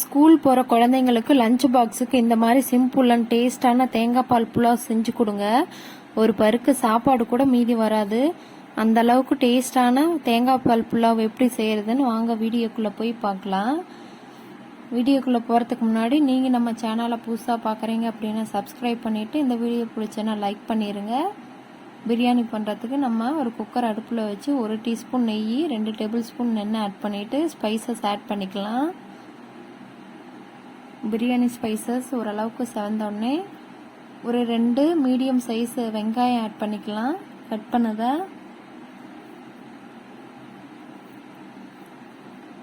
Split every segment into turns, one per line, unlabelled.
School போகிற குழந்தைங்களுக்கு lunch பாக்ஸுக்கு இந்த மாதிரி சிம்பிள் அண்ட் டேஸ்டான தேங்காய் பால் புலாவ் செஞ்சு கொடுங்க. ஒரு பருக்கு சாப்பாடு கூட மீதி வராது. அந்த அளவுக்கு டேஸ்டான தேங்காய் பால் புலாவ் எப்படி செய்யறதுன்னு வாங்க வீடியோக்குள்ளே போய் பார்க்கலாம். வீடியோக்குள்ளே போகிறதுக்கு முன்னாடி நீங்கள் நம்ம சேனலை புதுசாக பார்க்குறீங்க அப்படின்னா சப்ஸ்கிரைப் பண்ணிவிட்டு இந்த வீடியோ பிடிச்சேன்னா லைக் பண்ணிடுங்க. பிரியாணி பண்ணுறதுக்கு நம்ம ஒரு குக்கர் அடுப்பில் வச்சு 1 டீஸ்பூன் நெய் 2 டேபிள் ஸ்பூன் எண்ணெய் ஆட் பண்ணிவிட்டு ஸ்பைசஸ் ஆட் பண்ணிக்கலாம். பிரியாணி ஸ்பைசஸ் ஓரளவுக்கு செவந்தோடனே ஒரு 2 மீடியம் சைஸ் வெங்காயம் ஆட் பண்ணிக்கலாம். கட் பண்ணதை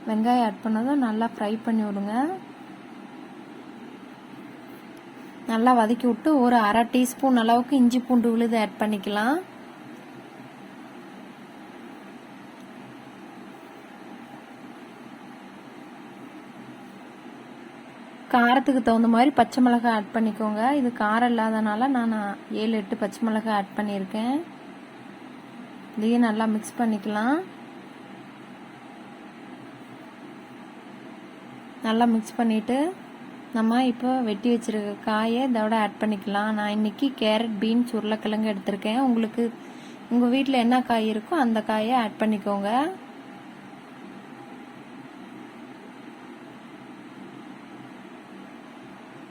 வெங்காயம் ஆட் பண்ணதும் நல்லா ஃப்ரை பண்ணி விடுங்க. நல்லா வதக்கி விட்டு ஒரு 1/2 டீஸ்பூன் அளவுக்கு இஞ்சி பூண்டு விழுது ஆட் பண்ணிக்கலாம். காரத்துக்கு தகுந்த மாதிரி பச்சை மிளகாய் ஆட் பண்ணிக்கோங்க. இது காரம் இல்லாதனால நான் 7-8 பச்சை மிளகாய் ஆட் பண்ணியிருக்கேன். இதையும் நல்லா மிக்ஸ் பண்ணிக்கலாம். நல்லா மிக்ஸ் பண்ணிவிட்டு நம்ம இப்போ வெட்டி வச்சிருக்க காயை இதோட ஆட் பண்ணிக்கலாம். நான் இன்னைக்கு கேரட், பீன்ஸ், உருளைக்கிழங்கு எடுத்திருக்கேன். உங்களுக்கு உங்கள் வீட்டில் என்ன காய் இருக்கோ அந்த காயை ஆட் பண்ணிக்கோங்க.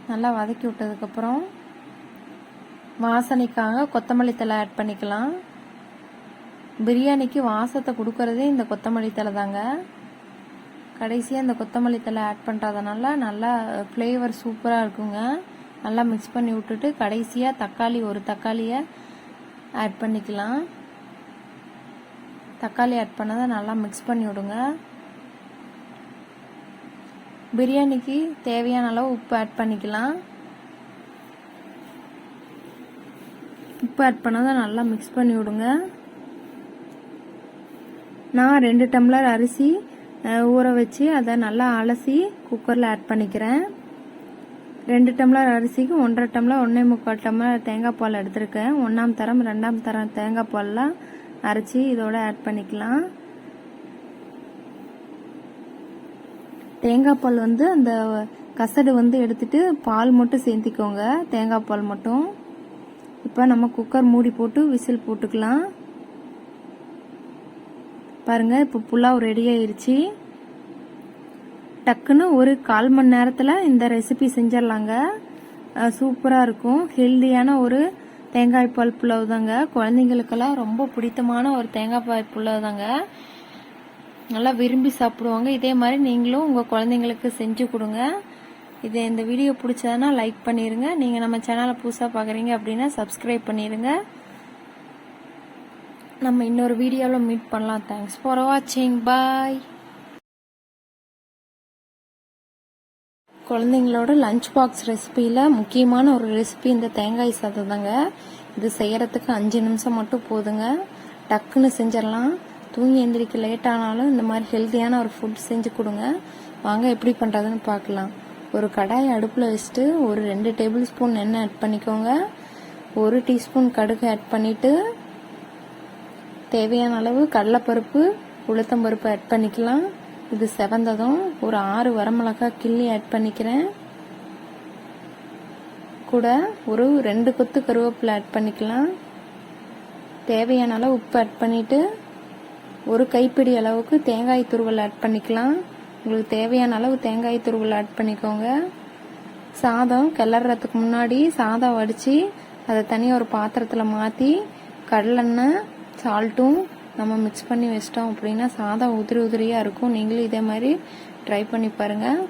நல்லா வதக்கி விட்டதுக்கப்புறம் வாசனைக்காக கொத்தமல்லி தழை ஆட் பண்ணிக்கலாம். பிரியாணிக்கு வாசத்தை கொடுக்கறதே இந்த கொத்தமல்லி தழை தாங்க. கடைசியாக இந்த கொத்தமல்லி தழை ஆட் பண்ணுறதுனால நல்லா ஃப்ளேவர் சூப்பராக இருக்குங்க. நல்லா மிக்ஸ் பண்ணி விட்டுட்டு கடைசியாக ஒரு தக்காளியை ஆட் பண்ணிக்கலாம். தக்காளி ஆட் பண்ணதை நல்லா மிக்ஸ் பண்ணி விடுங்க. பிரியாணிக்கு தேவையான அளவு உப்பு ஆட் பண்ணிக்கலாம். உப்பு ஆட் பண்ணதை நல்லா மிக்ஸ் பண்ணி விடுங்க. நான் 2 டம்ளர் அரிசி ஊற வச்சு அதை நல்லா அலசி குக்கரில் ஆட் பண்ணிக்கிறேன். 2 டம்ளர் அரிசிக்கு 1.5 டம்ளர் 1.25 டம்ளர் தேங்காய் பால் எடுத்திருக்கேன். 1ஆம் தரம் 2ஆம் தரம் தேங்காய் பால்லாம் அரைச்சி இதோட ஆட் பண்ணிக்கலாம். தேங்காய் பால் அந்த கசடு எடுத்துட்டு பால் மட்டும் சேர்த்திக்கோங்க. தேங்காய் பால் மட்டும். இப்போ நம்ம குக்கர் மூடி போட்டு விசில் போட்டுக்கலாம். பாருங்க, இப்போ புலாவ் ரெடி ஆயிருச்சு. டக்குன்னு ஒரு 1/4 மணி நேரத்தில் இந்த ரெசிபி செஞ்சிடலாங்க. சூப்பராக இருக்கும். ஹெல்தியான ஒரு தேங்காய் பால் புலாவ் தாங்க. குழந்தைங்களுக்கெல்லாம் ரொம்ப பிடித்தமான ஒரு தேங்காய் பால் புலாவ் தாங்க. நல்லா விரும்பி சாப்பிடுவாங்க. இதே மாதிரி நீங்களும் உங்கள் குழந்தைங்களுக்கு செஞ்சு கொடுங்க. இந்த வீடியோ பிடிச்சதுன்னா லைக் பண்ணிடுங்க. நீங்கள் நம்ம சேனலை புதுசாக பார்க்குறீங்க அப்படின்னா சப்ஸ்கிரைப் பண்ணிடுங்க. நம்ம இன்னொரு வீடியோவில் மீட் பண்ணலாம். தேங்க்ஸ் ஃபார் வாட்சிங். பாய். குழந்தைங்களோட லஞ்ச் பாக்ஸ் ரெசிபியில் முக்கியமான ஒரு ரெசிபி இந்த தேங்காய் சாதம் தாங்க. இது செய்யறதுக்கு 5 நிமிஷம் மட்டும் போதுங்க. டக்குன்னு செஞ்சிடலாம். தூங்கி எந்திரிக்க லேட் ஆனாலும் இந்த மாதிரி ஹெல்த்தியான ஒரு ஃபுட் செஞ்சு கொடுங்க. வாங்க எப்படி பண்ணுறதுன்னு பார்க்கலாம். ஒரு கடாய் அடுப்பில் வச்சுட்டு ஒரு 2 டேபிள் ஸ்பூன் எண்ணெய் ஆட் பண்ணிக்கோங்க. 1 டீஸ்பூன் கடுகு ஆட் பண்ணிவிட்டு தேவையான அளவு கடலைப்பருப்பு, உளுத்தம்பருப்பு ஆட் பண்ணிக்கலாம். இது செவந்ததும் ஒரு 6 வரமிளகாய் கிள்ளி ஆட் பண்ணிக்கிறேன். கூட ஒரு 2 கொத்து கருவேப்பிலை ஆட் பண்ணிக்கலாம். தேவையான அளவு உப்பு ஆட் பண்ணிவிட்டு ஒரு கைப்பிடி அளவுக்கு தேங்காய் துருவல் ஆட் பண்ணிக்கலாம். உங்களுக்கு தேவையான அளவு தேங்காய் துருவல் ஆட் பண்ணிக்கோங்க. சாதம் கிளறதுக்கு முன்னாடி சாதம் வடித்து அதை தனியாக ஒரு பாத்திரத்தில் மாற்றி கடலெண்ணெய் சால்ட்டும் நம்ம மிக்ஸ் பண்ணி வச்சிட்டோம் அப்படின்னா சாதம் உதிரியாக இருக்கும். நீங்களும் இதே மாதிரி ட்ரை பண்ணி பாருங்கள்.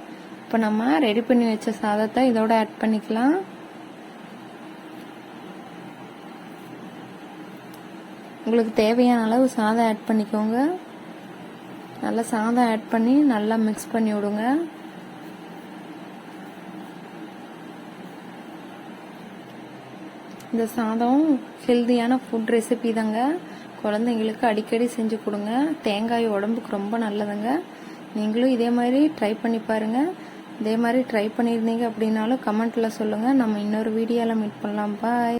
இப்போ நம்ம ரெடி பண்ணி வச்ச சாதத்தை இதோட ஆட் பண்ணிக்கலாம். உங்களுக்கு தேவையான அளவு சாதம் ஆட் பண்ணிக்கோங்க. நல்லா சாதம் ஆட் பண்ணி நல்லா மிக்ஸ் பண்ணி விடுங்க. இந்த சாதம் ஹெல்தியான ஃபுட் ரெசிபி தாங்க. குழந்தைங்களுக்கு அடிக்கடி செஞ்சு கொடுங்க. தேங்காய் உடம்புக்கு ரொம்ப நல்லதுங்க. நீங்களும் இதே மாதிரி ட்ரை பண்ணி பாருங்க. இதே மாதிரி ட்ரை பண்ணியிருந்தீங்க அப்படின்னாலும் கமெண்ட்ல சொல்லுங்க. நம்ம இன்னொரு வீடியோவில் மீட் பண்ணலாம். பாய்.